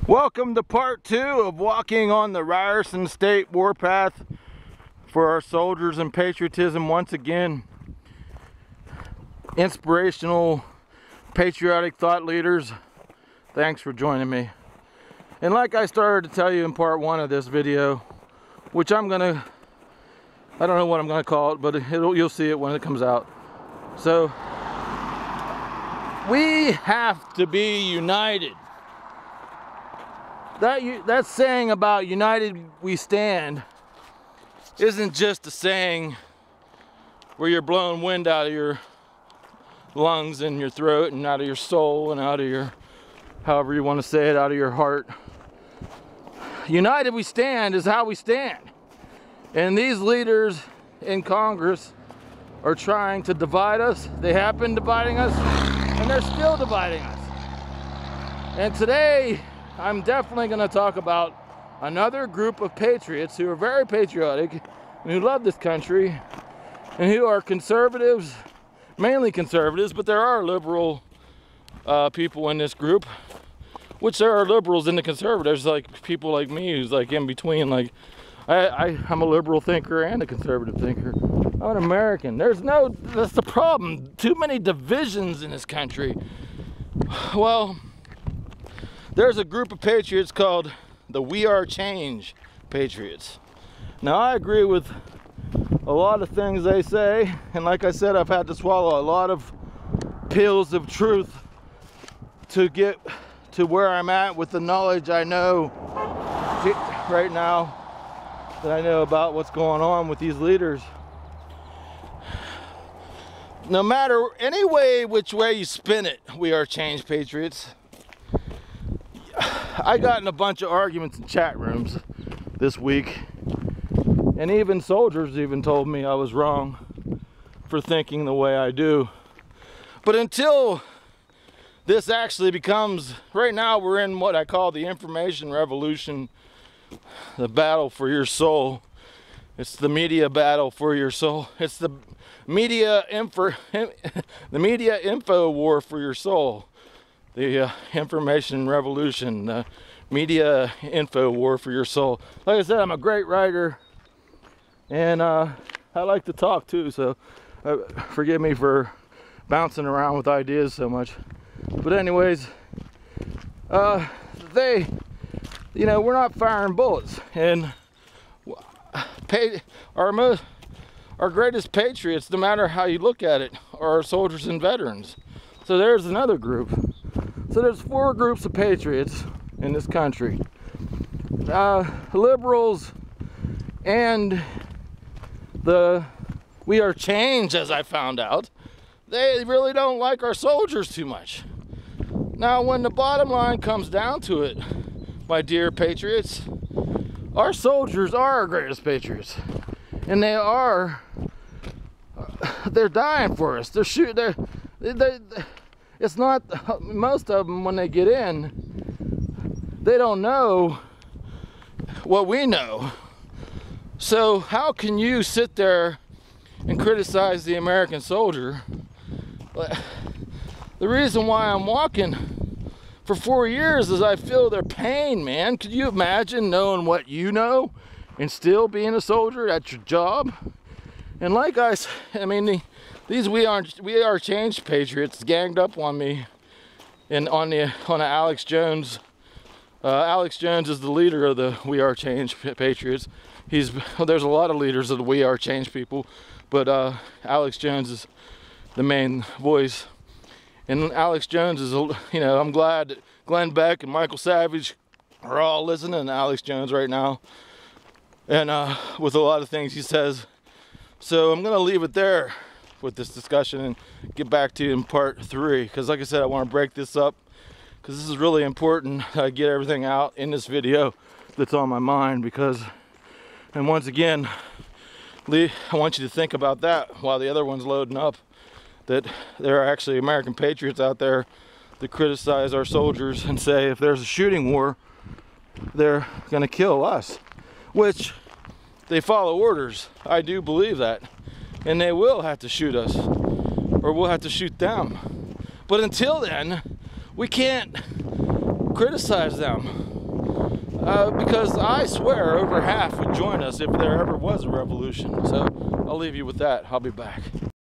Welcome to part 2 of walking on the Ryerson State warpath for our soldiers and patriotism once again. Inspirational, patriotic thought leaders, thanks for joining me. And like I started to tell you in part 1 of this video, which I don't know what I'm gonna call it, but you'll see it when it comes out. So, we have to be united. That saying about united we stand isn't just a saying where you're blowing wind out of your lungs and your throat and out of your soul and out of your, however you want to say it, out of your heart. United we stand is how we stand. And these leaders in Congress are trying to divide us. They have been dividing us, and they're still dividing us. And today, I'm definitely going to talk about another group of patriots who are very patriotic and who love this country and who are conservatives, mainly conservatives, but there are liberal people in this group, which there are liberals in the conservatives, like people like me who's like in between. Like I'm a liberal thinker and a conservative thinker. I'm an American. That's the problem. Too many divisions in this country. Well, there's a group of patriots called the We Are Change Patriots. Now, I agree with a lot of things they say, and like I said, I've had to swallow a lot of pills of truth to get to where I'm at with the knowledge I know right now, that I know about what's going on with these leaders. No matter any way, which way you spin it, We Are Change Patriots. I got in a bunch of arguments in chat rooms this week, and even soldiers even told me I was wrong for thinking the way I do. But until this actually becomes, right now we're in what I call the information revolution, the battle for your soul. It's the media battle for your soul. It's the media info war for your soul. The information revolution, the media info war for your soul. Like I said, I'm a great writer, and I like to talk too, so forgive me for bouncing around with ideas so much. But anyways, we're not firing bullets, and our greatest patriots, no matter how you look at it, are our soldiers and veterans. So there's another group. So there's 4 groups of patriots in this country. Liberals and the We Are Change, as I found out, they really don't like our soldiers too much. Now, when the bottom line comes down to it, my dear patriots, our soldiers are our greatest patriots. And they're dying for us. They're shooting, it's not, most of them, when they get in, they don't know what we know. So how can you sit there and criticize the American soldier? The reason why I'm walking for 4 years is I feel their pain, man. Could you imagine knowing what you know and still being a soldier at your job? And like these We Are Change Patriots ganged up on me on Alex Jones. Alex Jones is the leader of the We Are Change Patriots. There's a lot of leaders of the We Are Change people, but Alex Jones is the main voice. And Alex Jones is, I'm glad that Glenn Beck and Michael Savage are all listening to Alex Jones right now, and with a lot of things he says. So I'm gonna leave it there with this discussion and get back to you in part 3, because like I said, I want to break this up because this is really important. I get everything out in this video that's on my mind, and once again, I want you to think about that while the other one's loading up, that there are actually American patriots out there that criticize our soldiers and say if there's a shooting war, they're gonna kill us, which they follow orders. I do believe that. And they will have to shoot us, or we'll have to shoot them. But until then, we can't criticize them. Because I swear over half would join us if there ever was a revolution. So I'll leave you with that. I'll be back.